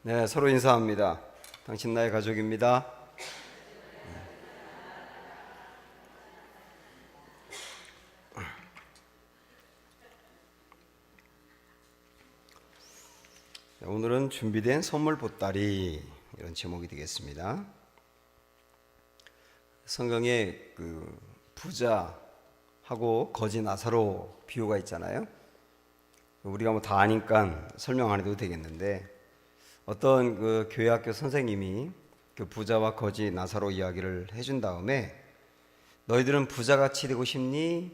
네, 서로 인사합니다. 당신 나의 가족입니다. 오늘은 준비된 선물 보따리, 이런 제목이 되겠습니다. 성경에 부자하고 거지 나사로 비유가 있잖아요. 우리가 뭐 다 아니까 설명 안 해도 되겠는데, 어떤 교회 학교 선생님이 그 부자와 거지 나사로 이야기를 해준 다음에, 너희들은 부자같이 되고 싶니?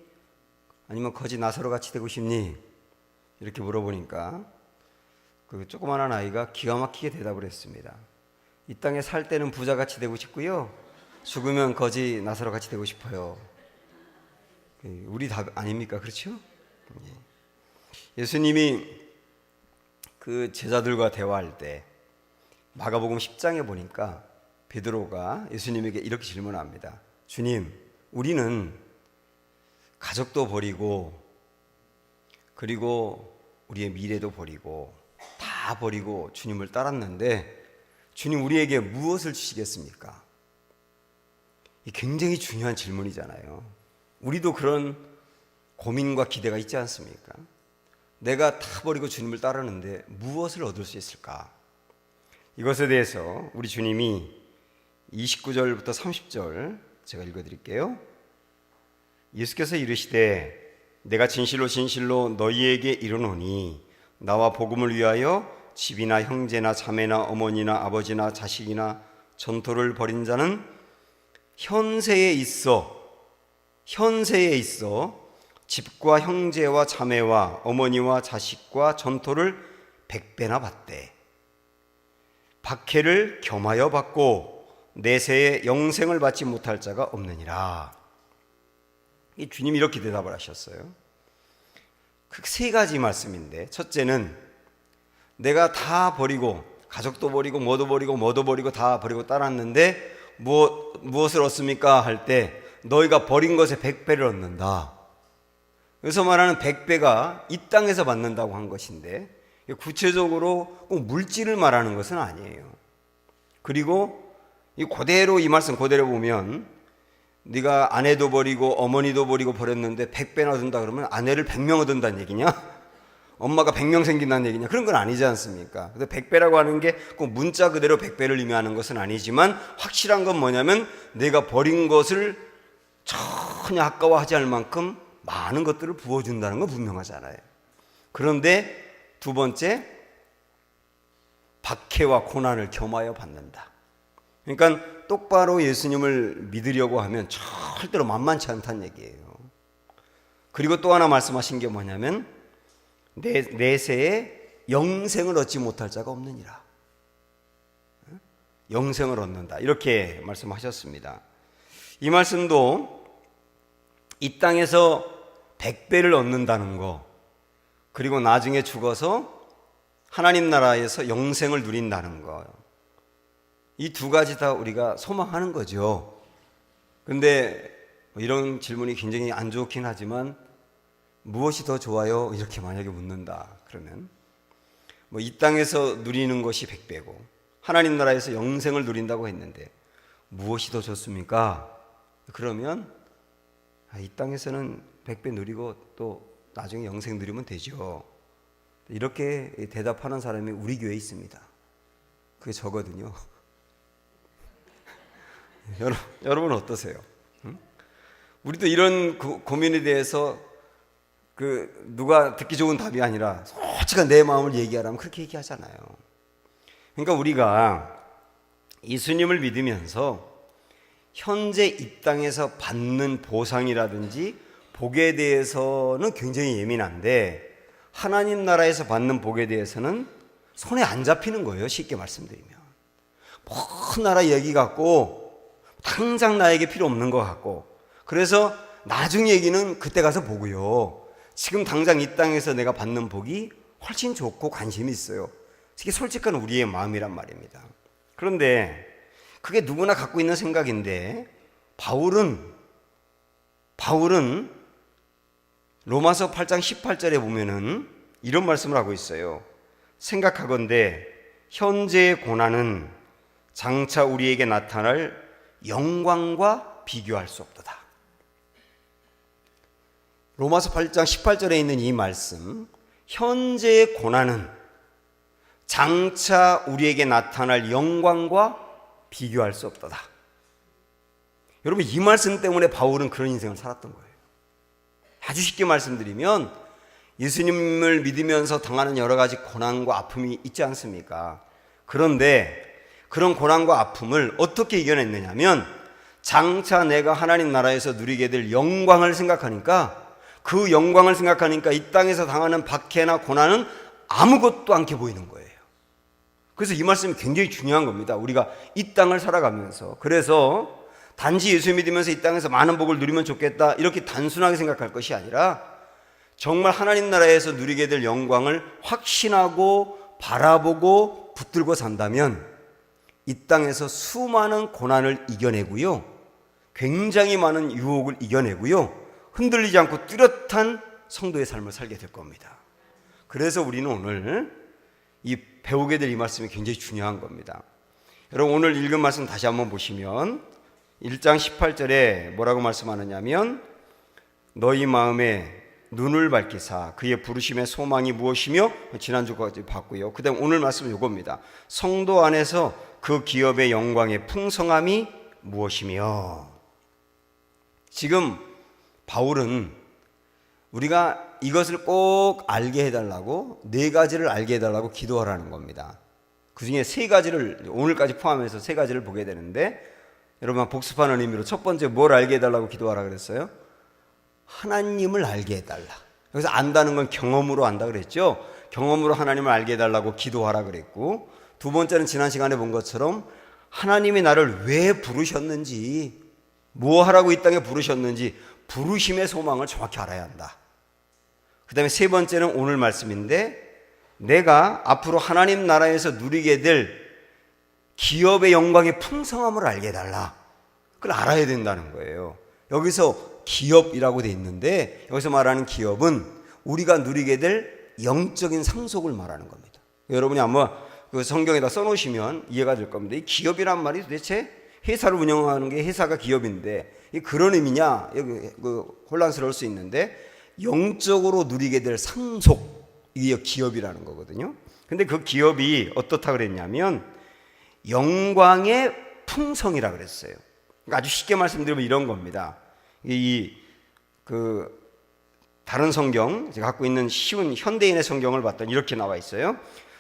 아니면 거지 나사로같이 되고 싶니? 이렇게 물어보니까 그 조그마한 아이가 기가 막히게 대답을 했습니다. 이 땅에 살 때는 부자같이 되고 싶고요, 죽으면 거지 나사로같이 되고 싶어요. 우리 답 아닙니까? 그렇죠? 예수님이 그 제자들과 대화할 때 마가복음 10장에 보니까 베드로가 예수님에게 이렇게 질문합니다. 주님, 우리는 가족도 버리고 그리고 우리의 미래도 버리고 다 버리고 주님을 따랐는데, 주님 우리에게 무엇을 주시겠습니까? 이 굉장히 중요한 질문이잖아요. 우리도 그런 고민과 기대가 있지 않습니까? 내가 다 버리고 주님을 따르는데 무엇을 얻을 수 있을까? 이것에 대해서 우리 주님이 29절부터 30절 제가 읽어드릴게요. 예수께서 이르시되 내가 진실로 진실로 너희에게 이르노니 나와 복음을 위하여 집이나 형제나 자매나 어머니나 아버지나 자식이나 전토를 벌인 자는 현세에 있어 집과 형제와 자매와 어머니와 자식과 전토를 100배나 받되 박해를 겸하여 받고 내세에 영생을 받지 못할 자가 없느니라. 이 주님이 이렇게 대답을 하셨어요. 그 세 가지 말씀인데, 첫째는 내가 다 버리고 가족도 버리고 뭐도 버리고 다 버리고 따랐는데 무엇을 얻습니까? 할 때 너희가 버린 것에 100배를 얻는다. 그래서 말하는 100배가 이 땅에서 받는다고 한 것인데, 구체적으로 꼭 물질을 말하는 것은 아니에요. 그리고 그대로 이 말씀 그대로 보면, 네가 아내도 버리고 어머니도 버리고 버렸는데 100배나 얻는다 그러면 아내를 100명 얻는다는 얘기냐? 엄마가 100명 생긴다는 얘기냐? 그런 건 아니지 않습니까? 그래서 100배라고 하는 게 꼭 문자 그대로 100배를 의미하는 것은 아니지만, 확실한 건 뭐냐면 내가 버린 것을 전혀 아까워하지 않을 만큼 많은 것들을 부어준다는 건 분명하잖아요. 그런데 두 번째, 박해와 고난을 겸하여 받는다. 그러니까 똑바로 예수님을 믿으려고 하면 절대로 만만치 않다는 얘기예요. 그리고 또 하나 말씀하신 게 뭐냐면 내세에 영생을 얻지 못할 자가 없느니라. 영생을 얻는다, 이렇게 말씀하셨습니다. 이 말씀도 이 땅에서 100배를 얻는다는 거, 그리고 나중에 죽어서 하나님 나라에서 영생을 누린다는 거, 이 두 가지 다 우리가 소망하는 거죠. 근데 이런 질문이 굉장히 안 좋긴 하지만, 무엇이 더 좋아요? 이렇게 만약에 묻는다 그러면 이 땅에서 누리는 것이 100배고 하나님 나라에서 영생을 누린다고 했는데 무엇이 더 좋습니까? 그러면 이 땅에서는 100배 누리고 또 나중에 영생 누리면 되죠. 이렇게 대답하는 사람이 우리 교회에 있습니다. 그게 저거든요. 여러분 어떠세요? 우리도 이런 고민에 대해서 누가 듣기 좋은 답이 아니라 솔직한 내 마음을 얘기하라면 그렇게 얘기하잖아요. 그러니까 우리가 예수님을 믿으면서 현재 이 땅에서 받는 보상이라든지 복에 대해서는 굉장히 예민한데, 하나님 나라에서 받는 복에 대해서는 손에 안 잡히는 거예요. 쉽게 말씀드리면 먼 나라 얘기 같고 당장 나에게 필요 없는 것 같고, 그래서 나중 얘기는 그때 가서 보고요, 지금 당장 이 땅에서 내가 받는 복이 훨씬 좋고 관심이 있어요. 이게 솔직한 우리의 마음이란 말입니다. 그런데 그게 누구나 갖고 있는 생각인데, 바울은 로마서 8장 18절에 보면은 이런 말씀을 하고 있어요. 생각하건대 현재의 고난은 장차 우리에게 나타날 영광과 비교할 수 없도다. 로마서 8장 18절에 있는 이 말씀, 현재의 고난은 장차 우리에게 나타날 영광과 비교할 수 없도다. 여러분, 이 말씀 때문에 바울은 그런 인생을 살았던 거예요. 아주 쉽게 말씀드리면 예수님을 믿으면서 당하는 여러 가지 고난과 아픔이 있지 않습니까? 그런데 그런 고난과 아픔을 어떻게 이겨냈느냐면 장차 내가 하나님 나라에서 누리게 될 영광을 생각하니까, 그 영광을 생각하니까 이 땅에서 당하는 박해나 고난은 아무것도 않게 보이는 거예요. 그래서 이 말씀이 굉장히 중요한 겁니다. 우리가 이 땅을 살아가면서. 그래서 단지 예수 믿으면서 이 땅에서 많은 복을 누리면 좋겠다, 이렇게 단순하게 생각할 것이 아니라 정말 하나님 나라에서 누리게 될 영광을 확신하고 바라보고 붙들고 산다면 이 땅에서 수많은 고난을 이겨내고요, 굉장히 많은 유혹을 이겨내고요, 흔들리지 않고 뚜렷한 성도의 삶을 살게 될 겁니다. 그래서 우리는 오늘 이 배우게 될 이 말씀이 굉장히 중요한 겁니다. 여러분, 오늘 읽은 말씀 다시 한번 보시면 1장 18절에 뭐라고 말씀하느냐면 너희 마음에 눈을 밝히사 그의 부르심의 소망이 무엇이며, 지난주까지 봤고요. 그 다음 오늘 말씀은 이겁니다. 성도 안에서 그 기업의 영광의 풍성함이 무엇이며. 지금 바울은 우리가 이것을 꼭 알게 해달라고, 4가지를 알게 해달라고 기도하라는 겁니다. 그 중에 3가지를 오늘까지 포함해서 3가지를 보게 되는데, 여러분 복습하는 의미로 첫 번째 뭘 알게 해달라고 기도하라 그랬어요? 하나님을 알게 해달라. 여기서 안다는 건 경험으로 안다 그랬죠. 경험으로 하나님을 알게 해달라고 기도하라 그랬고, 두 번째는 지난 시간에 본 것처럼 하나님이 나를 왜 부르셨는지, 뭐 하라고 이 땅에 부르셨는지 부르심의 소망을 정확히 알아야 한다. 그 다음에 세 번째는 오늘 말씀인데, 내가 앞으로 하나님 나라에서 누리게 될 기업의 영광의 풍성함을 알게 해달라. 그걸 알아야 된다는 거예요. 여기서 기업이라고 돼 있는데, 여기서 말하는 기업은 우리가 누리게 될 영적인 상속을 말하는 겁니다. 여러분이 아마 그 성경에다 써놓으시면 이해가 될 겁니다. 이 기업이란 말이 도대체 회사를 운영하는 게 회사가 기업인데 이 그런 의미냐, 여기 혼란스러울 수 있는데, 영적으로 누리게 될 상속, 이게 기업이라는 거거든요. 근데 그 기업이 어떻다 그랬냐면 영광의 풍성이라 그랬어요. 그러니까 아주 쉽게 말씀드리면 이런 겁니다. 다른 성경, 제가 갖고 있는 쉬운 현대인의 성경을 봤더니 이렇게 나와 있어요.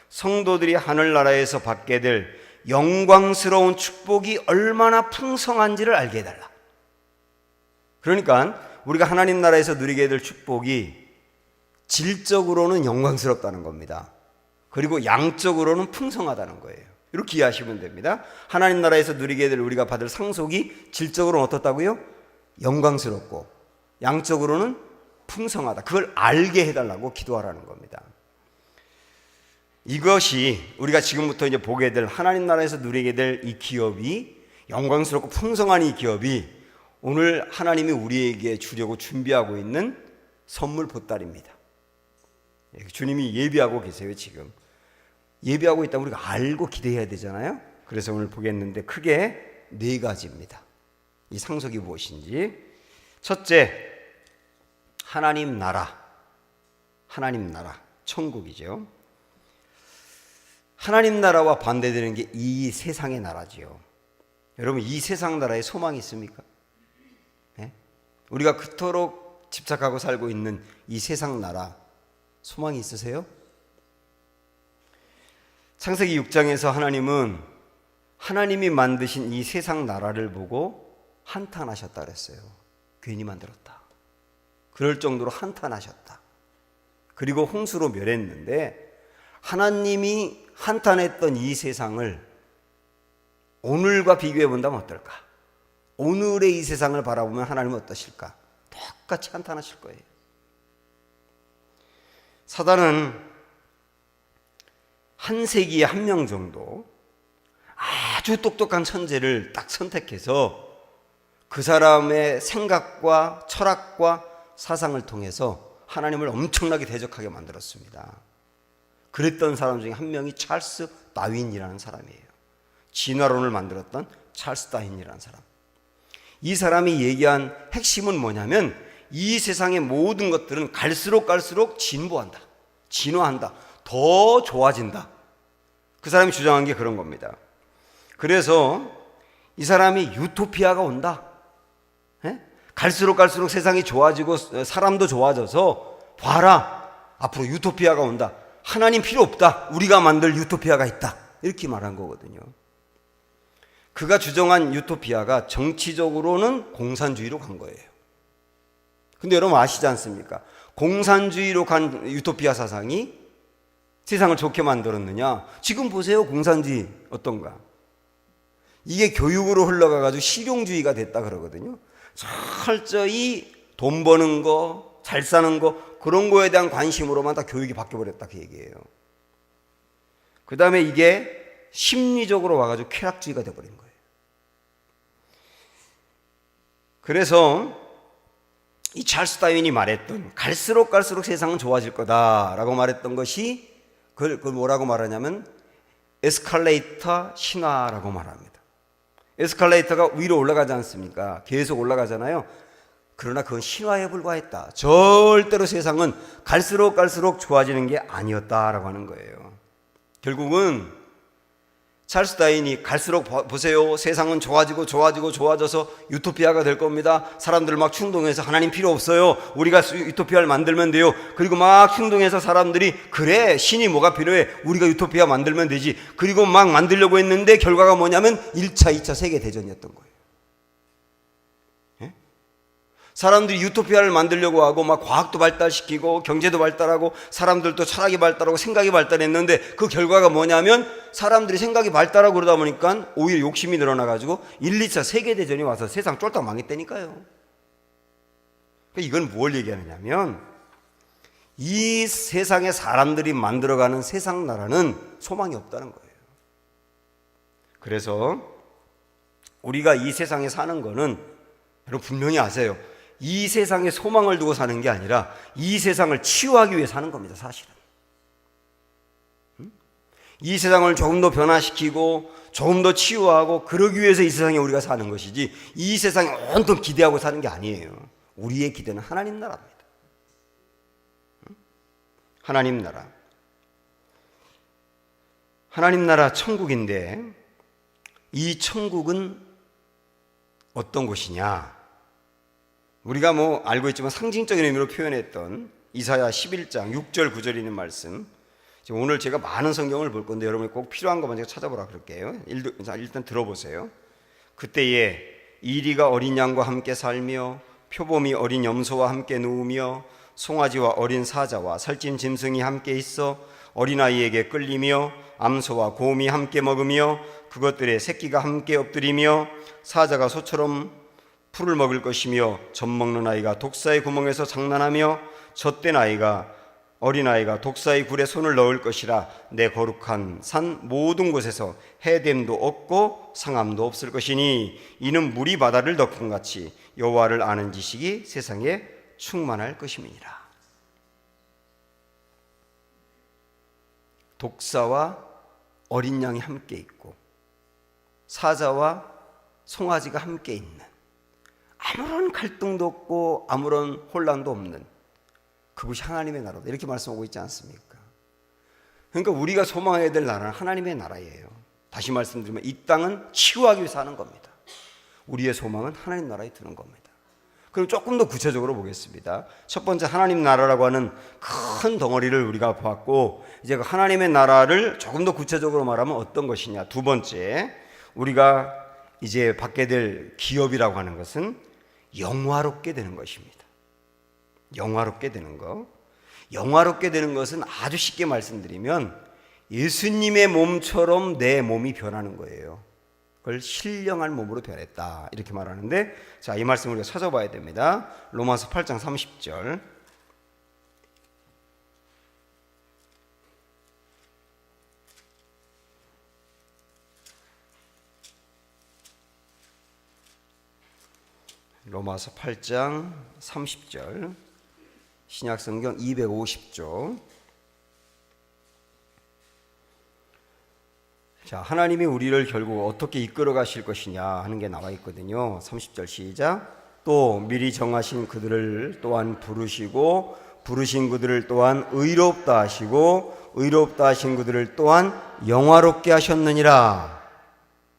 성도들이 하늘나라에서 받게 될 영광스러운 축복이 얼마나 풍성한지를 알게 해달라. 그러니까 우리가 하나님 나라에서 누리게 될 축복이 질적으로는 영광스럽다는 겁니다. 그리고 양적으로는 풍성하다는 거예요. 이렇게 이해하시면 됩니다. 하나님 나라에서 누리게 될 우리가 받을 상속이 질적으로는 어떻다고요? 영광스럽고 양적으로는 풍성하다. 그걸 알게 해달라고 기도하라는 겁니다. 이것이 우리가 지금부터 이제 보게 될 하나님 나라에서 누리게 될 이 기업이, 영광스럽고 풍성한 이 기업이 오늘 하나님이 우리에게 주려고 준비하고 있는 선물 보따리입니다. 주님이 예비하고 계세요. 지금 예비하고 있다면 우리가 알고 기대해야 되잖아요. 그래서 오늘 보겠는데 크게 4가지입니다. 이 상속이 무엇인지. 첫째, 하나님 나라, 천국이죠. 하나님 나라와 반대되는 게 이 세상의 나라지요. 여러분, 이 세상 나라에 소망이 있습니까? 네? 우리가 그토록 집착하고 살고 있는 이 세상 나라, 소망이 있으세요? 창세기 6장에서 하나님은 하나님이 만드신 이 세상 나라를 보고 한탄하셨다 그랬어요. 괜히 만들었다. 그럴 정도로 한탄하셨다. 그리고 홍수로 멸했는데, 하나님이 한탄했던 이 세상을 오늘과 비교해 본다면 어떨까? 오늘의 이 세상을 바라보면 하나님은 어떠실까? 똑같이 한탄하실 거예요. 사단은 한 세기에 1명 정도 아주 똑똑한 천재를 딱 선택해서 그 사람의 생각과 철학과 사상을 통해서 하나님을 엄청나게 대적하게 만들었습니다. 그랬던 사람 중에 한 명이 찰스 다윈이라는 사람이에요. 진화론을 만들었던 찰스 다윈이라는 사람. 이 사람이 얘기한 핵심은 뭐냐면 이 세상의 모든 것들은 갈수록 진보한다, 진화한다, 더 좋아진다. 그 사람이 주장한 게 그런 겁니다. 그래서 이 사람이 유토피아가 온다. 갈수록 세상이 좋아지고 사람도 좋아져서 봐라, 앞으로 유토피아가 온다. 하나님 필요 없다. 우리가 만들 유토피아가 있다. 이렇게 말한 거거든요. 그가 주장한 유토피아가 정치적으로는 공산주의로 간 거예요. 근데 여러분 아시지 않습니까? 공산주의로 간 유토피아 사상이 세상을 좋게 만들었느냐? 지금 보세요. 공산주의 어떤가? 이게 교육으로 흘러가가지고 실용주의가 됐다 그러거든요. 철저히 돈 버는 거, 잘 사는 거, 그런 거에 대한 관심으로만 다 교육이 바뀌어버렸다 그 얘기예요. 그 다음에 이게 심리적으로 와가지고 쾌락주의가 돼버린 거예요. 그래서 이 찰스 다윈이 말했던 갈수록 세상은 좋아질 거다라고 말했던 것이 그걸 뭐라고 말하냐면 에스컬레이터 신화라고 말합니다. 에스컬레이터가 위로 올라가지 않습니까? 계속 올라가잖아요. 그러나 그건 신화에 불과했다. 절대로 세상은 갈수록 좋아지는 게 아니었다라고 하는 거예요. 결국은 찰스 다윈이 갈수록 보세요. 세상은 좋아져서 유토피아가 될 겁니다. 사람들 막 충동해서 하나님 필요 없어요. 우리가 유토피아를 만들면 돼요. 그리고 막 충동해서 사람들이 그래, 신이 뭐가 필요해? 우리가 유토피아 만들면 되지. 그리고 막 만들려고 했는데 결과가 뭐냐면 1차, 2차 세계대전이었던 거예요. 사람들이 유토피아를 만들려고 하고 막 과학도 발달시키고 경제도 발달하고 사람들도 철학이 발달하고 생각이 발달했는데 그 결과가 뭐냐면 사람들이 생각이 발달하고 그러다 보니까 오히려 욕심이 늘어나가지고 1, 2차 세계대전이 와서 세상 쫄딱 망했다니까요. 이건 뭘 얘기하느냐면 이 세상에 사람들이 만들어가는 세상 나라는 소망이 없다는 거예요. 그래서 우리가 이 세상에 사는 거는 여러분 분명히 아세요. 이 세상에 소망을 두고 사는 게 아니라 이 세상을 치유하기 위해 사는 겁니다, 사실은. 이 세상을 조금 더 변화시키고 조금 더 치유하고 그러기 위해서 이 세상에 우리가 사는 것이지 이 세상에 온통 기대하고 사는 게 아니에요. 우리의 기대는 하나님 나라입니다. 하나님 나라. 하나님 나라 천국인데 이 천국은 어떤 곳이냐? 우리가 뭐 알고 있지만 상징적인 의미로 표현했던 이사야 11장 6절 9절 있는 말씀. 오늘 제가 많은 성경을 볼 건데 여러분이 꼭 필요한 것만 제가 찾아보라 그럴게요. 일단 들어보세요. 그때에 이리가 어린 양과 함께 살며 표범이 어린 염소와 함께 누우며 송아지와 어린 사자와 살찐 짐승이 함께 있어 어린아이에게 끌리며 암소와 곰이 함께 먹으며 그것들의 새끼가 함께 엎드리며 사자가 소처럼 풀을 먹을 것이며 젖먹는 아이가 독사의 구멍에서 장난하며 젖된 어린아이가 독사의 굴에 손을 넣을 것이라. 내 거룩한 산 모든 곳에서 해됨도 없고 상함도 없을 것이니 이는 물이 바다를 덮음같이 여호와를 아는 지식이 세상에 충만할 것임이니라. 독사와 어린 양이 함께 있고 사자와 송아지가 함께 있는, 아무런 갈등도 없고 아무런 혼란도 없는 그것이 하나님의 나라다, 이렇게 말씀하고 있지 않습니까? 그러니까 우리가 소망해야 될 나라는 하나님의 나라예요. 다시 말씀드리면 이 땅은 치유하기 위해서 하는 겁니다. 우리의 소망은 하나님 나라에 드는 겁니다. 그럼 조금 더 구체적으로 보겠습니다. 첫 번째, 하나님 나라라고 하는 큰 덩어리를 우리가 봤고, 이제 그 하나님의 나라를 조금 더 구체적으로 말하면 어떤 것이냐. 두 번째, 우리가 이제 받게 될 기업이라고 하는 것은 영화롭게 되는 것입니다. 영화롭게 되는 것. 영화롭게 되는 것은 아주 쉽게 말씀드리면 예수님의 몸처럼 내 몸이 변하는 거예요. 그걸 신령한 몸으로 변했다, 이렇게 말하는데, 자, 이 말씀을 우리가 찾아봐야 됩니다. 로마서 8장 30절. 로마서 8장 30절, 신약성경 250조. 자, 하나님이 우리를 결국 어떻게 이끌어 가실 것이냐 하는 게 나와 있거든요. 30절 시작. 또 미리 정하신 그들을 또한 부르시고 부르신 그들을 또한 의롭다 하시고 의롭다 하신 그들을 또한 영화롭게 하셨느니라.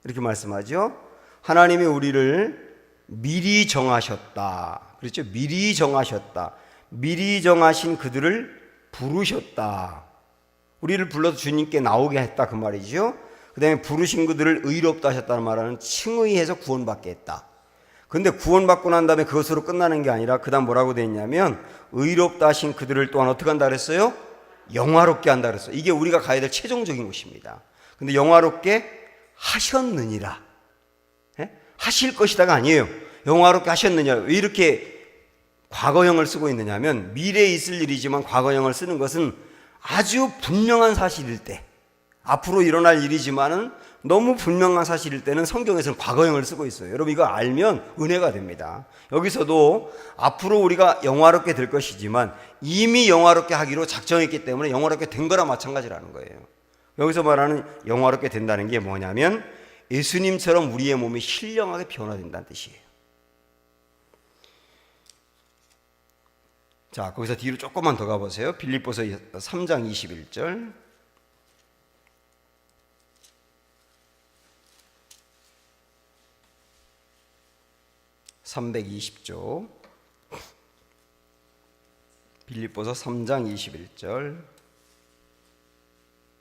이렇게 말씀하죠. 하나님이 우리를 미리 정하셨다. 그렇죠? 미리 정하셨다. 미리 정하신 그들을 부르셨다. 우리를 불러서 주님께 나오게 했다 그 말이죠. 그 다음에 부르신 그들을 의롭다 하셨다는 말은 칭의해서 구원받게 했다. 그런데 구원받고 난 다음에 그것으로 끝나는 게 아니라 그 다음 뭐라고 되어 있냐면 의롭다 하신 그들을 또한 어떻게 한다 그랬어요? 영화롭게 한다 그랬어요. 이게 우리가 가야 될 최종적인 것입니다. 근데 영화롭게 하셨느니라. 예? 하실 것이다가 아니에요. 영화롭게 하셨느냐. 왜 이렇게 과거형을 쓰고 있느냐 하면 미래에 있을 일이지만 과거형을 쓰는 것은 아주 분명한 사실일 때, 앞으로 일어날 일이지만은 너무 분명한 사실일 때는 성경에서는 과거형을 쓰고 있어요. 여러분 이거 알면 은혜가 됩니다. 여기서도 앞으로 우리가 영화롭게 될 것이지만 이미 영화롭게 하기로 작정했기 때문에 영화롭게 된 거나 마찬가지라는 거예요. 여기서 말하는 영화롭게 된다는 게 뭐냐면 예수님처럼 우리의 몸이 신령하게 변화된다는 뜻이에요. 자, 거기서 뒤로 조금만 더 가보세요. 빌립보서 3장 21절. 320조. 빌립보서 3장 21절.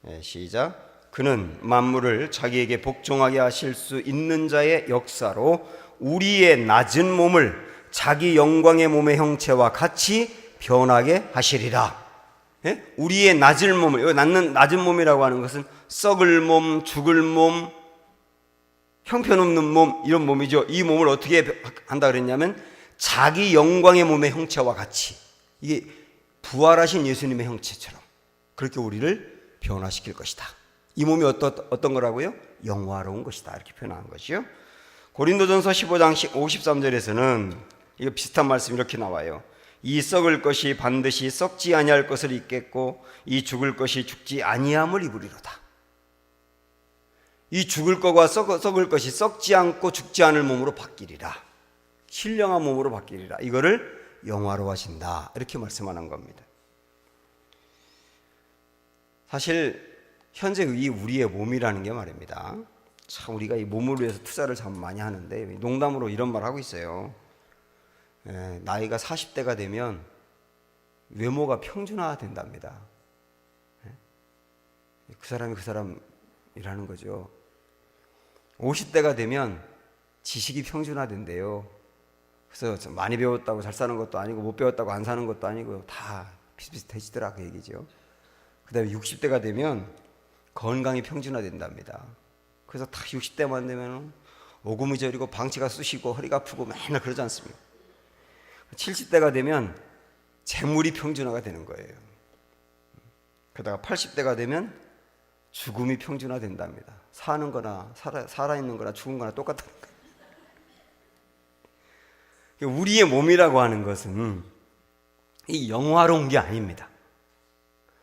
네, 시작. 그는 만물을 자기에게 복종하게 하실 수 있는 자의 역사로 우리의 낮은 몸을 자기 영광의 몸의 형체와 같이 변하게 하시리라. 예? 우리의 낮은 몸을, 낮은 몸이라고 하는 것은 썩을 몸, 죽을 몸, 형편없는 몸, 이런 몸이죠. 이 몸을 어떻게 한다 그랬냐면 자기 영광의 몸의 형체와 같이, 이게 부활하신 예수님의 형체처럼 그렇게 우리를 변화시킬 것이다. 이 몸이 어떤 거라고요? 영화로운 것이다. 이렇게 표현한 것이요. 고린도전서 15장 53절에서는 이거 비슷한 말씀 이렇게 나와요. 이 썩을 것이 반드시 썩지 아니할 것을 입겠고 이 죽을 것이 죽지 아니함을 입으리로다. 이 죽을 것과 썩을 것이 썩지 않고 죽지 않을 몸으로 바뀌리라. 신령한 몸으로 바뀌리라. 이거를 영화로 하신다. 이렇게 말씀하는 겁니다. 사실 현재 이 우리의 몸이라는 게 말입니다. 참 우리가 이 몸을 위해서 투자를 참 많이 하는데 농담으로 이런 말 하고 있어요. 나이가 40대가 되면 외모가 평준화 된답니다. 그 사람이 그 사람이라는 거죠. 50대가 되면 지식이 평준화된대요. 그래서 많이 배웠다고 잘 사는 것도 아니고 못 배웠다고 안 사는 것도 아니고 다 비슷비슷해지더라 그 얘기죠. 그 다음에 60대가 되면 건강이 평준화된답니다. 그래서 다 60대만 되면 오금이 저리고 방치가 쑤시고 허리가 아프고 맨날 그러지 않습니까? 70대가 되면 재물이 평준화가 되는 거예요. 그러다가 80대가 되면 죽음이 평준화 된답니다. 사는 거나 살아있는 거나 죽은 거나 똑같다는 거예요. 우리의 몸이라고 하는 것은 이 영화로운 게 아닙니다.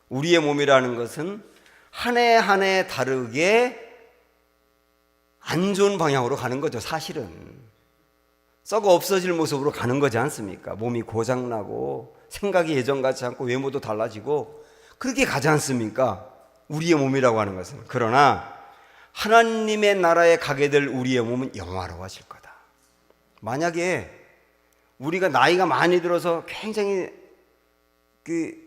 우리의 몸이라는 것은 한 해 한 해 다르게 안 좋은 방향으로 가는 거죠. 사실은 썩어 없어질 모습으로 가는 거지 않습니까? 몸이 고장나고 생각이 예전 같지 않고 외모도 달라지고 그렇게 가지 않습니까? 우리의 몸이라고 하는 것은. 그러나 하나님의 나라에 가게 될 우리의 몸은 영화로워질 거다. 만약에 우리가 나이가 많이 들어서 굉장히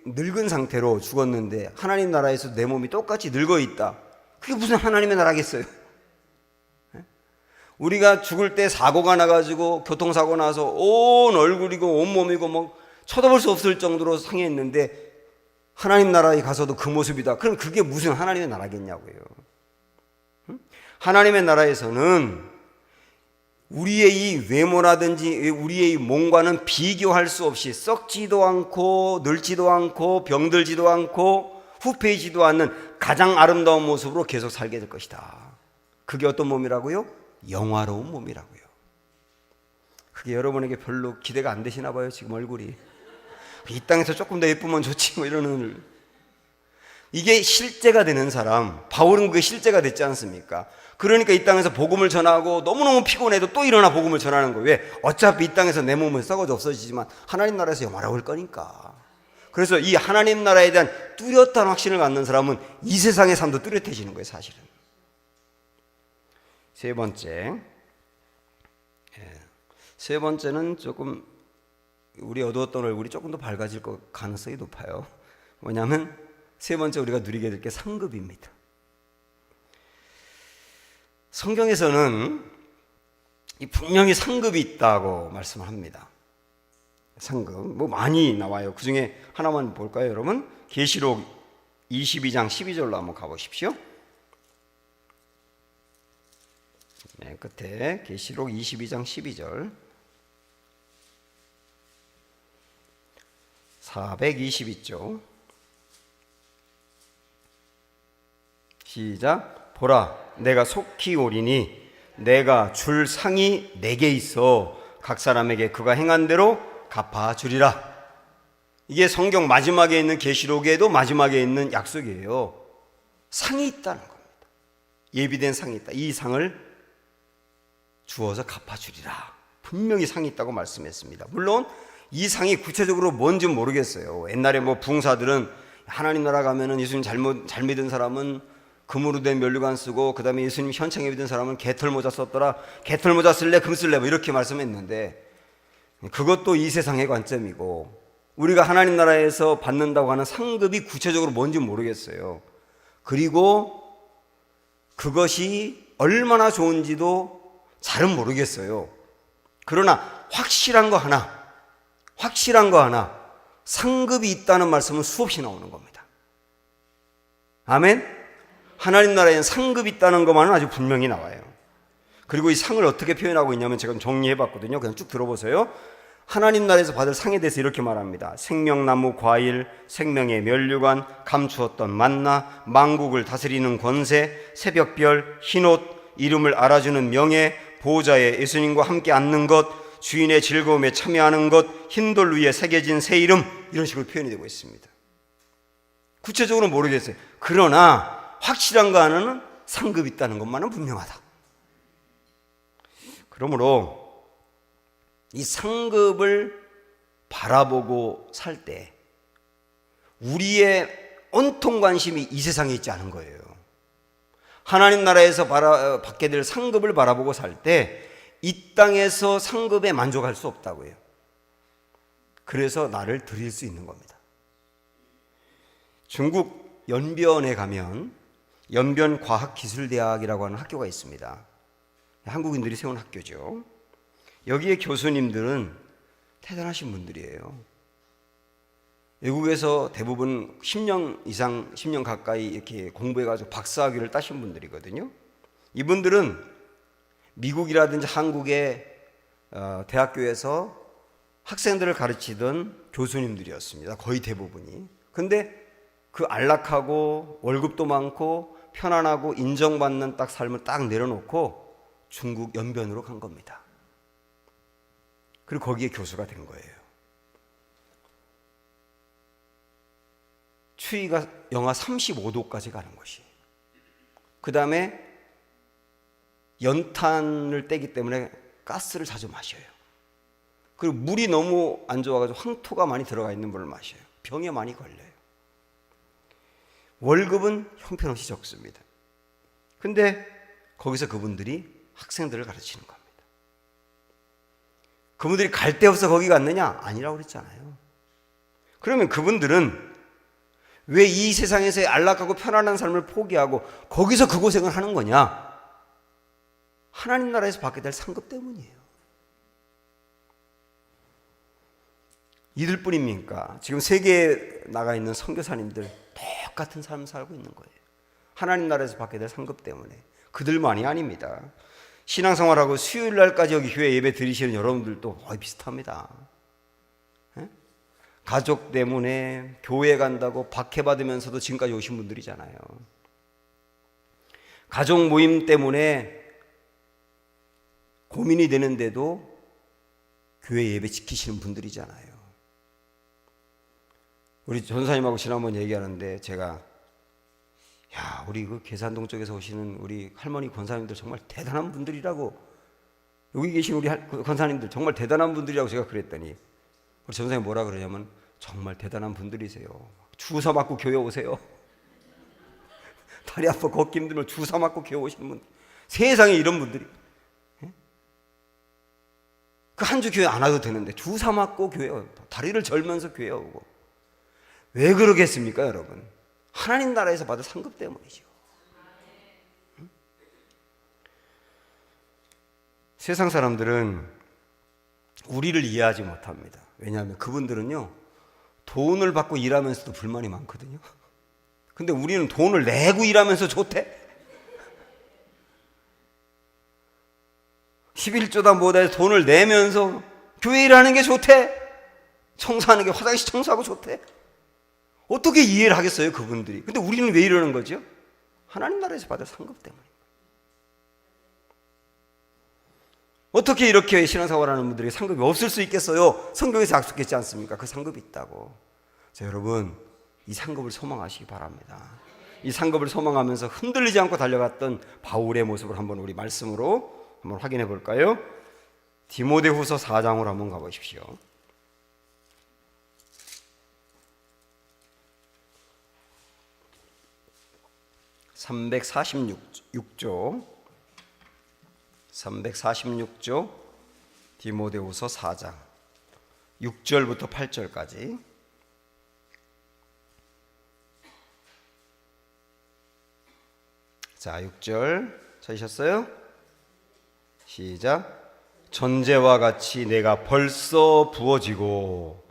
늙은 상태로 죽었는데 하나님 나라에서 내 몸이 똑같이 늙어 있다. 그게 무슨 하나님의 나라겠어요? 우리가 죽을 때 사고가 나가지고 교통사고 나서 온 얼굴이고 온몸이고 뭐 쳐다볼 수 없을 정도로 상했는데 하나님 나라에 가서도 그 모습이다. 그럼 그게 무슨 하나님의 나라겠냐고요. 하나님의 나라에서는 우리의 이 외모라든지 우리의 이 몸과는 비교할 수 없이 썩지도 않고 늙지도 않고 병들지도 않고 후패이지도 않는 가장 아름다운 모습으로 계속 살게 될 것이다. 그게 어떤 몸이라고요? 영화로운 몸이라고요. 그게 여러분에게 별로 기대가 안 되시나 봐요. 지금 얼굴이 이 땅에서 조금 더 예쁘면 좋지 뭐 이러는. 이게 실제가 되는 사람, 바울은 그게 실제가 됐지 않습니까? 그러니까 이 땅에서 복음을 전하고 너무너무 피곤해도 또 일어나 복음을 전하는 거예요. 왜? 어차피 이 땅에서 내 몸은 썩어져 없어지지만 하나님 나라에서 영화로울 거니까. 그래서 이 하나님 나라에 대한 뚜렷한 확신을 갖는 사람은 이 세상의 삶도 뚜렷해지는 거예요, 사실은. 세 번째는 조금 우리 어두웠던 얼굴이 조금 더 밝아질 가능성이 높아요. 뭐냐면 세 번째 우리가 누리게 될 게 상급입니다. 성경에서는 분명히 상급이 있다고 말씀을 합니다. 상급 뭐 많이 나와요. 그 중에 하나만 볼까요, 여러분? 계시록 22장 12절로 한번 가보십시오. 네, 끝에 계시록 22장 12절 422쪽 시작. 보라, 내가 속히 오리니 내가 줄 상이 내게 있어 각 사람에게 그가 행한 대로 갚아주리라. 이게 성경 마지막에 있는 계시록에도 마지막에 있는 약속이에요. 상이 있다는 겁니다. 예비된 상이 있다. 이 상을 주어서 갚아주리라. 분명히 상이 있다고 말씀했습니다. 물론 이 상이 구체적으로 뭔지는 모르겠어요. 옛날에 부흥사들은 하나님 나라 가면은 예수님 잘 믿은 사람은 금으로 된 면류관 쓰고, 그 다음에 예수님 현창에 믿은 사람은 개털 모자 썼더라. 개털 모자 쓸래? 금 쓸래? 이렇게 말씀했는데, 그것도 이 세상의 관점이고, 우리가 하나님 나라에서 받는다고 하는 상급이 구체적으로 뭔지 모르겠어요. 그리고 그것이 얼마나 좋은지도 잘은 모르겠어요. 그러나 확실한 거 하나, 상급이 있다는 말씀은 수없이 나오는 겁니다. 아멘? 하나님 나라에는 상급이 있다는 것만은 아주 분명히 나와요. 그리고 이 상을 어떻게 표현하고 있냐면 제가 정리해봤거든요. 그냥 쭉 들어보세요. 하나님 나라에서 받을 상에 대해서 이렇게 말합니다. 생명나무 과일, 생명의 면류관, 감추었던 만나, 만국을 다스리는 권세, 새벽별, 흰옷, 이름을 알아주는 명예, 보호자의 예수님과 함께 앉는 것, 주인의 즐거움에 참여하는 것, 흰돌 위에 새겨진 새 이름, 이런 식으로 표현이 되고 있습니다. 구체적으로 모르겠어요. 그러나 확실한 거 하나는 상급이 있다는 것만은 분명하다. 그러므로 이 상급을 바라보고 살 때 우리의 온통 관심이 이 세상에 있지 않은 거예요. 하나님 나라에서 받게 될 상급을 바라보고 살 때 이 땅에서 상급에 만족할 수 없다고요. 그래서 나를 드릴 수 있는 겁니다. 중국 연변에 가면 연변과학기술대학이라고 하는 학교가 있습니다. 한국인들이 세운 학교죠. 여기에 교수님들은 대단하신 분들이에요. 외국에서 대부분 10년 이상, 10년 가까이 이렇게 공부해가지고 박사학위를 따신 분들이거든요. 이분들은 미국이라든지 한국의 대학교에서 학생들을 가르치던 교수님들이었습니다. 거의 대부분이. 근데 그 안락하고 월급도 많고 편안하고 인정받는 딱 삶을 딱 내려놓고 중국 연변으로 간 겁니다. 그리고 거기에 교수가 된 거예요. 추위가 영하 35도까지 가는 것이. 그 다음에 연탄을 떼기 때문에 가스를 자주 마셔요. 그리고 물이 너무 안 좋아가지고 황토가 많이 들어가 있는 물을 마셔요. 병에 많이 걸려요. 월급은 형편없이 적습니다. 근데 거기서 그분들이 학생들을 가르치는 겁니다. 그분들이 갈 데 없어 거기 갔느냐? 아니라고 그랬잖아요. 그러면 그분들은 왜 이 세상에서의 안락하고 편안한 삶을 포기하고 거기서 그 고생을 하는 거냐? 하나님 나라에서 받게 될 상급 때문이에요. 이들 뿐입니까? 지금 세계에 나가 있는 선교사님들 똑같은 삶을 살고 있는 거예요. 하나님 나라에서 받게 될 상급 때문에. 그들만이 아닙니다. 신앙생활하고 수요일 날까지 여기 교회 예배 드리시는 여러분들도 거의 비슷합니다. 가족 때문에 교회 간다고 박해받으면서도 지금까지 오신 분들이잖아요. 가족 모임 때문에 고민이 되는데도 교회 예배 지키시는 분들이잖아요. 우리 전사님하고 지난번 얘기하는데 제가 야, 우리 그 계산동 쪽에서 오시는 우리 할머니 권사님들 정말 대단한 분들이라고, 여기 계신 우리 권사님들 정말 대단한 분들이라고 제가 그랬더니 우리 전사님 뭐라 그러냐면 정말 대단한 분들이세요. 주사 맞고 교회 오세요. 다리 아파 걷기 힘들면 주사 맞고 교회 오시는 분, 세상에 이런 분들이. 그 한 주 교회 안 와도 되는데 주사 맞고 교회 오고 다리를 절면서 교회 오고. 왜 그러겠습니까 여러분? 하나님 나라에서 받은 상급 때문이죠. 세상 사람들은 우리를 이해하지 못합니다. 왜냐하면 그분들은요 돈을 받고 일하면서도 불만이 많거든요. 근데 우리는 돈을 내고 일하면서 좋대. 11조다 뭐다 해서 돈을 내면서 교회 일하는 게 좋대. 청소하는 게 화장실 청소하고 좋대. 어떻게 이해를 하겠어요 그분들이. 근데 우리는 왜 이러는 거죠? 하나님 나라에서 받을 상급 때문에. 어떻게 이렇게 신앙생활 하는 분들이 상급이 없을 수 있겠어요? 성경에서 약속했지 않습니까? 그 상급이 있다고. 자, 여러분 이 상급을 소망하시기 바랍니다. 이 상급을 소망하면서 흔들리지 않고 달려갔던 바울의 모습을 한번 우리 말씀으로 한번 확인해 볼까요? 디모데후서 4장으로 한번 가보십시오. 346조 디모데후서 4장 6절부터 8절까지. 자, 6절 찾으셨어요? 시작. 전제와 같이 내가 벌써 부어지고.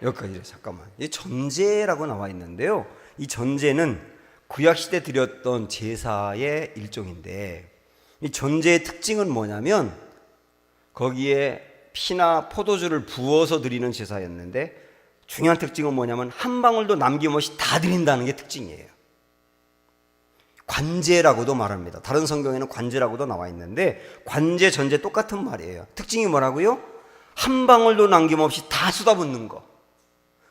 여기까지. 잠깐만, 이 전제라고 나와 있는데요, 이 전제는 구약시대 드렸던 제사의 일종인데, 이 전제의 특징은 뭐냐면 거기에 피나 포도주를 부어서 드리는 제사였는데, 중요한 특징은 뭐냐면 한 방울도 남김없이 다 드린다는 게 특징이에요. 관제라고도 말합니다. 다른 성경에는 관제라고도 나와 있는데 관제, 전제 똑같은 말이에요. 특징이 뭐라고요? 한 방울도 남김없이 다 쏟아붓는 거.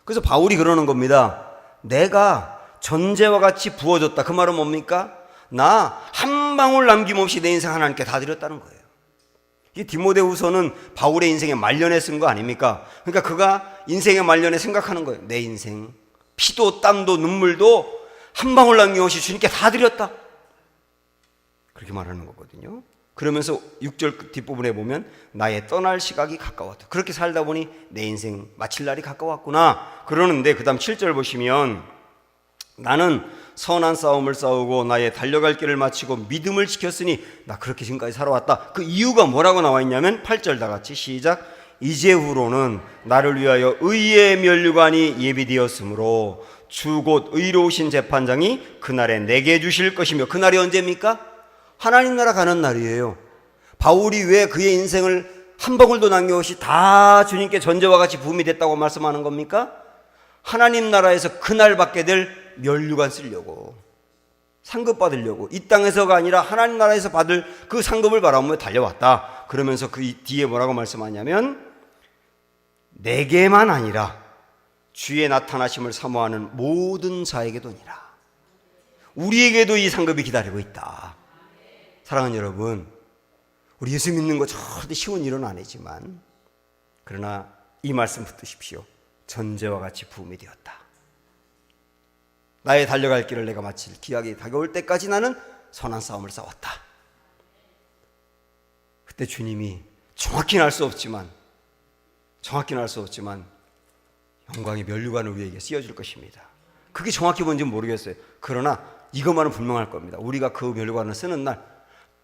그래서 바울이 그러는 겁니다. 내가 전제와 같이 부어줬다. 그 말은 뭡니까? 나 한 방울 남김없이 내 인생 하나님께 다 드렸다는 거예요. 이 디모데후서는 바울의 인생의 말년에 쓴 거 아닙니까? 그러니까 그가 인생의 말년에 생각하는 거예요. 내 인생 피도 땀도 눈물도 한 방울 남김없이 주님께 다 드렸다. 그렇게 말하는 거거든요. 그러면서 6절 뒷부분에 보면 나의 떠날 시각이 가까웠다. 그렇게 살다 보니 내 인생 마칠 날이 가까웠구나 그러는데, 그 다음 7절 보시면 나는 선한 싸움을 싸우고 나의 달려갈 길을 마치고 믿음을 지켰으니, 나 그렇게 지금까지 살아왔다. 그 이유가 뭐라고 나와 있냐면 8절 다 같이 시작. 이제후로는 나를 위하여 의의 면류관이 예비되었으므로 주 곧 의로우신 재판장이 그날에 내게 주실 것이며. 그날이 언제입니까? 하나님 나라 가는 날이에요. 바울이 왜 그의 인생을 한 방울도 남김없이 다 주님께 전제와 같이 부음이 됐다고 말씀하는 겁니까? 하나님 나라에서 그날 받게 될 면류관 쓰려고, 상급 받으려고, 이 땅에서가 아니라 하나님 나라에서 받을 그 상급을 바라보며 달려왔다. 그러면서 그 뒤에 뭐라고 말씀하냐면 내게만 아니라 주의 나타나심을 사모하는 모든 자에게도니라. 우리에게도 이 상급이 기다리고 있다. 사랑하는 여러분, 우리 예수 믿는 거 절대 쉬운 일은 아니지만, 그러나 이 말씀 붙드십시오. 전제와 같이 부음이 되었다. 나의 달려갈 길을 내가 마칠 기약이 다가올 때까지 나는 선한 싸움을 싸웠다. 그때 주님이 정확히는 알 수 없지만 영광의 면류관을 우리에게 씌워줄 것입니다. 그게 정확히 뭔지는 모르겠어요. 그러나 이것만은 분명할 겁니다. 우리가 그 면류관을 쓰는 날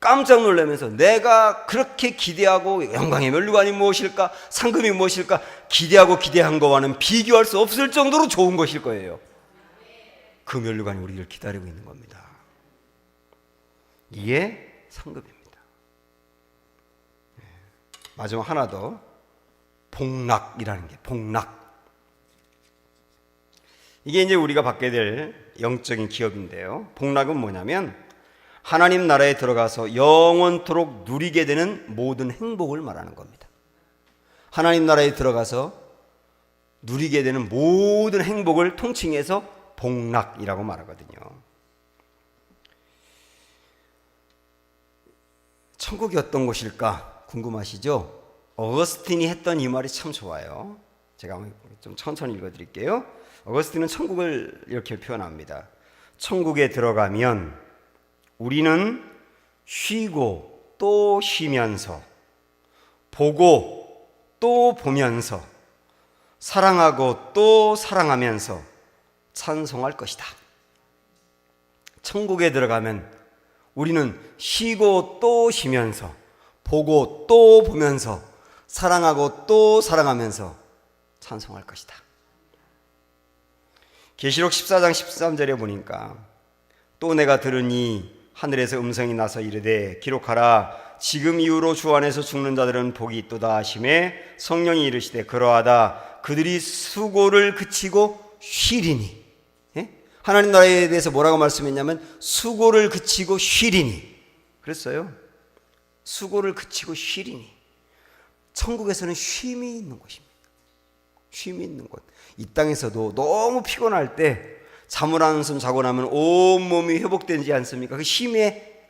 깜짝 놀라면서 내가 그렇게 기대하고 영광의 면류관이 무엇일까, 상금이 무엇일까 기대한 것과는 비교할 수 없을 정도로 좋은 것일 거예요. 그 면류관이 우리를 기다리고 있는 겁니다. 이게 상급입니다. 마지막 하나 더, 복락이라는 게, 복락. 이게 이제 우리가 받게 될 영적인 기업인데요. 복락은 뭐냐면 하나님 나라에 들어가서 영원토록 누리게 되는 모든 행복을 말하는 겁니다. 하나님 나라에 들어가서 누리게 되는 모든 행복을 통칭해서 복락이라고 말하거든요. 천국이 어떤 곳일까 궁금하시죠? 어거스틴이 했던 이 말이 참 좋아요. 제가 좀 천천히 읽어드릴게요. 어거스틴은 천국을 이렇게 표현합니다. 천국에 들어가면 우리는 쉬고 또 쉬면서, 보고 또 보면서, 사랑하고 또 사랑하면서 찬송할 것이다. 천국에 들어가면 우리는 쉬고 또 쉬면서, 보고 또 보면서, 사랑하고 또 사랑하면서 찬송할 것이다. 계시록 14장 13절에 보니까 또 내가 들으니 하늘에서 음성이 나서 이르되 기록하라, 지금 이후로 주 안에서 죽는 자들은 복이 있도다 하시매 성령이 이르시되 그러하다, 그들이 수고를 그치고 쉬리니. 하나님 나라에 대해서 뭐라고 말씀했냐면 수고를 그치고 쉬리니 그랬어요. 수고를 그치고 쉬리니. 천국에서는 쉼이 있는 곳입니다. 쉼이 있는 곳. 이 땅에서도 너무 피곤할 때 잠을 한숨 자고 나면 온몸이 회복되지 않습니까? 그 쉼의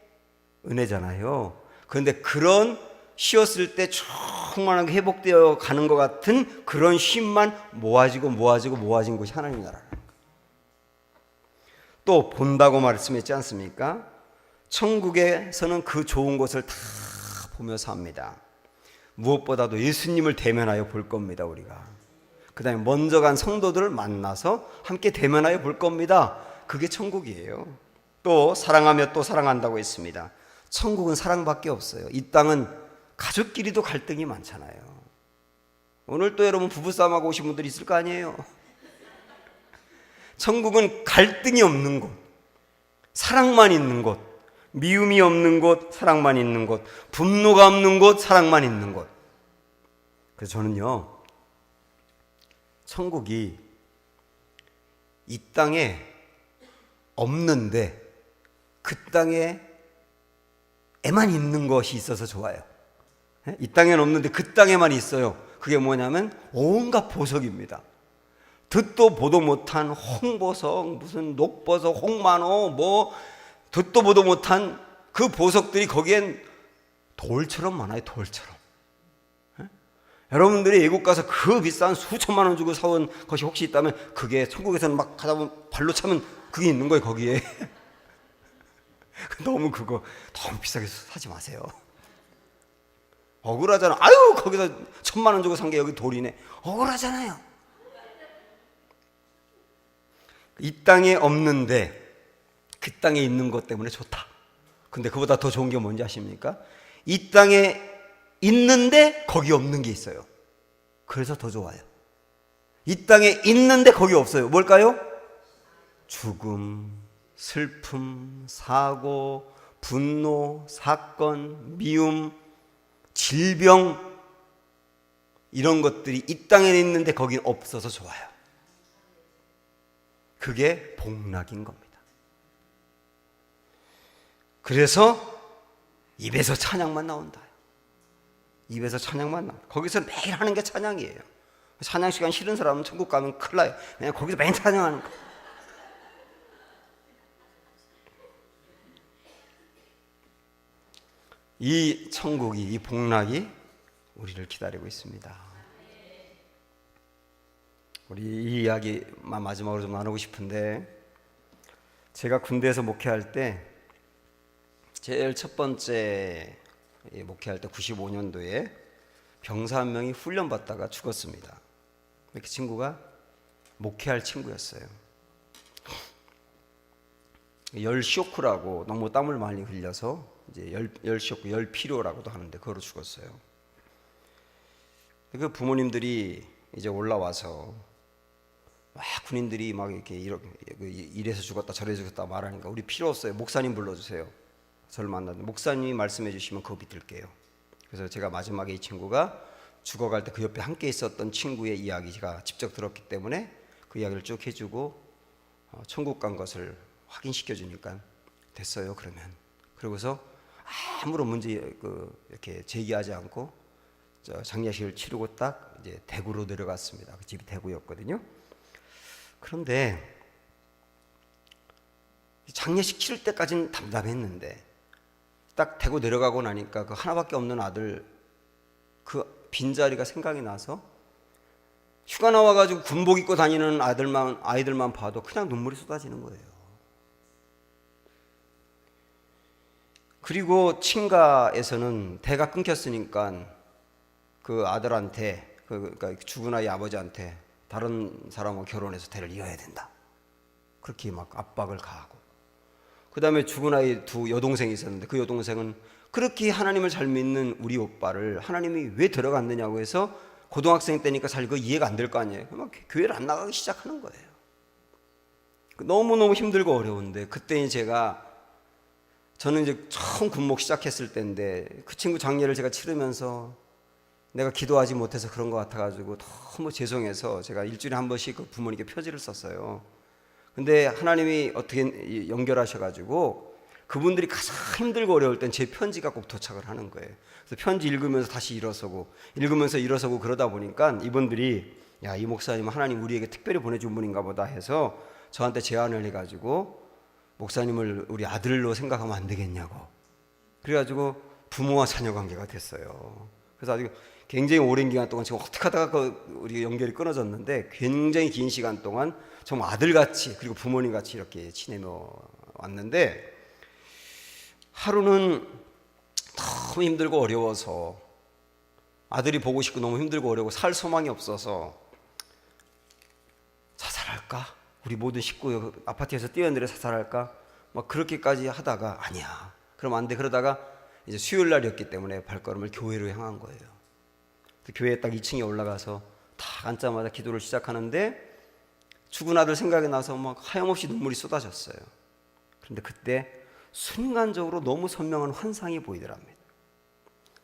은혜잖아요. 그런데 그런 쉬었을 때 충만하게 회복되어 가는 것 같은 그런 쉼만 모아진 곳이 하나님 나라라는 거예요. 또 본다고 말씀했지 않습니까? 천국에서는 그 좋은 것을 다 보며 삽니다. 무엇보다도 예수님을 대면하여 볼 겁니다. 우리가 그 다음에 먼저 간 성도들을 만나서 함께 대면하여 볼 겁니다. 그게 천국이에요. 또 사랑하며 또 사랑한다고 했습니다. 천국은 사랑밖에 없어요. 이 땅은 가족끼리도 갈등이 많잖아요. 오늘 또 여러분 부부싸움하고 오신 분들이 있을 거 아니에요. 천국은 갈등이 없는 곳, 사랑만 있는 곳, 미움이 없는 곳, 사랑만 있는 곳, 분노가 없는 곳, 사랑만 있는 곳. 그래서 저는요, 천국이 이 땅에 없는데 그 땅에만 있는 것이 있어서 좋아요. 이 땅에는 없는데 그 땅에만 있어요. 그게 뭐냐면 온갖 보석입니다. 듣도 보도 못한 홍보석, 무슨 녹보석, 홍만호, 듣도 보도 못한 그 보석들이 거기엔 돌처럼 많아요. 돌처럼. 여러분들이 외국 가서 그 비싼 수천만 원 주고 사온 것이 혹시 있다면 그게 천국에서는 막 가다 보면 발로 차면 그게 있는 거예요. 거기에. 너무 비싸게 사지 마세요. 억울하잖아. 아유, 거기서 1,000만 원 주고 산 게 여기 돌이네. 억울하잖아요. 이 땅에 없는데 그 땅에 있는 것 때문에 좋다. 근데 그보다 더 좋은 게 뭔지 아십니까? 이 땅에 있는데 거기 없는 게 있어요. 그래서 더 좋아요. 이 땅에 있는데 거기 없어요. 뭘까요? 죽음, 슬픔, 사고, 분노, 사건, 미움, 질병, 이런 것들이 이 땅에 있는데 거긴 없어서 좋아요. 그게 복락인 겁니다. 그래서 입에서 찬양만 나온다. 입에서 찬양만 나온다. 거기서 매일 하는 게 찬양이에요. 찬양 시간 싫은 사람은 천국 가면 큰일 나요. 그냥 거기서 매일 찬양하는 거. 이 천국이, 이 복락이 우리를 기다리고 있습니다. 우리 이 이야기만 마지막으로 좀 나누고 싶은데, 제가 군대에서 목회할 때 제일 첫 번째 목회할 때 95년도에 병사 한 명이 훈련 받다가 죽었습니다. 그 친구가 목회할 친구였어요. 열 쇼크라고, 너무 땀을 많이 흘려서 이제 열 쇼크, 열 피로라고도 하는데 그거로 죽었어요. 그 부모님들이 이제 올라와서 막 군인들이 막 이렇게 이래서 죽었다 저래서 죽었다 말하니까 우리 필요 없어요. 목사님 불러주세요. 저를 만났는데 목사님이 말씀해 주시면 그거 믿을게요. 그래서 제가 마지막에 이 친구가 죽어갈 때 그 옆에 함께 있었던 친구의 이야기 제가 직접 들었기 때문에 그 이야기를 쭉 해주고 천국 간 것을 확인시켜 주니까 됐어요. 그러면 그러고서 아무런 문제 이렇게 제기하지 않고 장례식을 치르고 딱 이제 대구로 내려갔습니다. 그 집이 대구였거든요. 그런데 장례식 치를 때까지는 담담했는데 딱 대고 내려가고 나니까 그 하나밖에 없는 아들 그 빈자리가 생각이 나서 휴가 나와가지고 군복 입고 다니는 아이들만 봐도 그냥 눈물이 쏟아지는 거예요. 그리고 친가에서는 대가 끊겼으니까 그 아들한테 그러니까 죽은 아이 아버지한테 다른 사람하고 결혼해서 대를 이어야 된다. 그렇게 막 압박을 가하고, 그 다음에 죽은 아이 두 여동생이 있었는데 그 여동생은 그렇게 하나님을 잘 믿는 우리 오빠를 하나님이 왜 데려갔느냐고 해서 고등학생 때니까 잘 그 이해가 안 될 거 아니에요. 막 교회를 안 나가기 시작하는 거예요. 너무너무 힘들고 어려운데, 그때 저는 이제 처음 군목 시작했을 때인데 그 친구 장례를 제가 치르면서 내가 기도하지 못해서 그런 것 같아가지고 너무 죄송해서 제가 일주일에 한 번씩 그 부모님께 편지를 썼어요. 근데 하나님이 어떻게 연결하셔가지고 그분들이 가장 힘들고 어려울 땐 제 편지가 꼭 도착을 하는 거예요. 그래서 편지 읽으면서 다시 읽으면서 일어서고 그러다 보니까 이분들이 야, 이 목사님은 하나님 우리에게 특별히 보내준 분인가 보다 해서 저한테 제안을 해가지고 목사님을 우리 아들로 생각하면 안 되겠냐고, 그래가지고 부모와 자녀 관계가 됐어요. 그래서 아주 굉장히 오랜 기간 동안 지금 어떻게 하다가 우리 연결이 끊어졌는데 굉장히 긴 시간 동안 정말 아들같이 그리고 부모님같이 이렇게 지내며 왔는데, 하루는 너무 힘들고 어려워서 아들이 보고 싶고 너무 힘들고 어려워 살 소망이 없어서 자살할까? 우리 모든 식구 아파트에서 뛰어내려 자살할까? 막 그렇게까지 하다가 아니야, 그럼 안 돼. 그러다가 이제 수요일 날이었기 때문에 발걸음을 교회로 향한 거예요. 교회에 딱 2층에 올라가서 딱 앉자마자 기도를 시작하는데 죽은 아들 생각이 나서 막 하염없이 눈물이 쏟아졌어요. 그런데 그때 순간적으로 너무 선명한 환상이 보이더랍니다.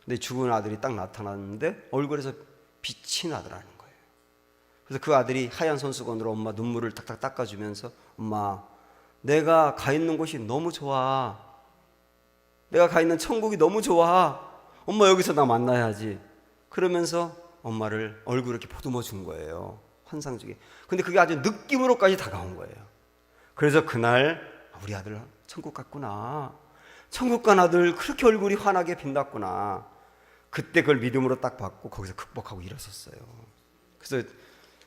근데 죽은 아들이 딱 나타났는데 얼굴에서 빛이 나더라는 거예요. 그래서 그 아들이 하얀 손수건으로 엄마 눈물을 탁탁 닦아주면서 엄마, 내가 가 있는 곳이 너무 좋아. 내가 가 있는 천국이 너무 좋아. 엄마 여기서 나 만나야지. 그러면서 엄마를 얼굴을 이렇게 보듬어 준 거예요. 환상 중에. 근데 그게 아주 느낌으로까지 다가온 거예요. 그래서 그날 우리 아들 천국 갔구나. 천국 간 아들 그렇게 얼굴이 환하게 빛났구나. 그때 그걸 믿음으로 딱 받고 거기서 극복하고 일어섰어요. 그래서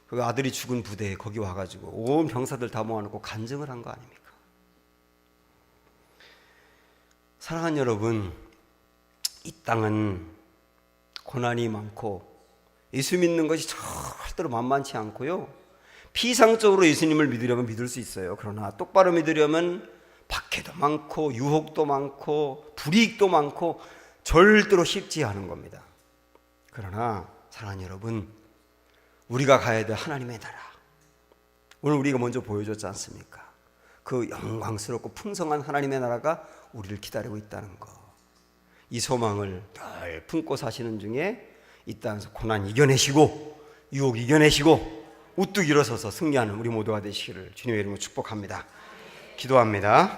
그 아들이 죽은 부대에 거기 와가지고 온 병사들 다 모아놓고 간증을 한 거 아닙니까? 사랑하는 여러분, 이 땅은 고난이 많고 예수 믿는 것이 절대로 만만치 않고요, 피상적으로 예수님을 믿으려면 믿을 수 있어요. 그러나 똑바로 믿으려면 박해도 많고 유혹도 많고 불이익도 많고 절대로 쉽지 않은 겁니다. 그러나 사랑하는 여러분, 우리가 가야 될 하나님의 나라, 오늘 우리가 먼저 보여줬지 않습니까? 그 영광스럽고 풍성한 하나님의 나라가 우리를 기다리고 있다는 거, 이 소망을 늘 품고 사시는 중에 이 땅에서 고난 이겨내시고 유혹 이겨내시고 우뚝 일어서서 승리하는 우리 모두가 되시기를 주님의 이름으로 축복합니다. 기도합니다.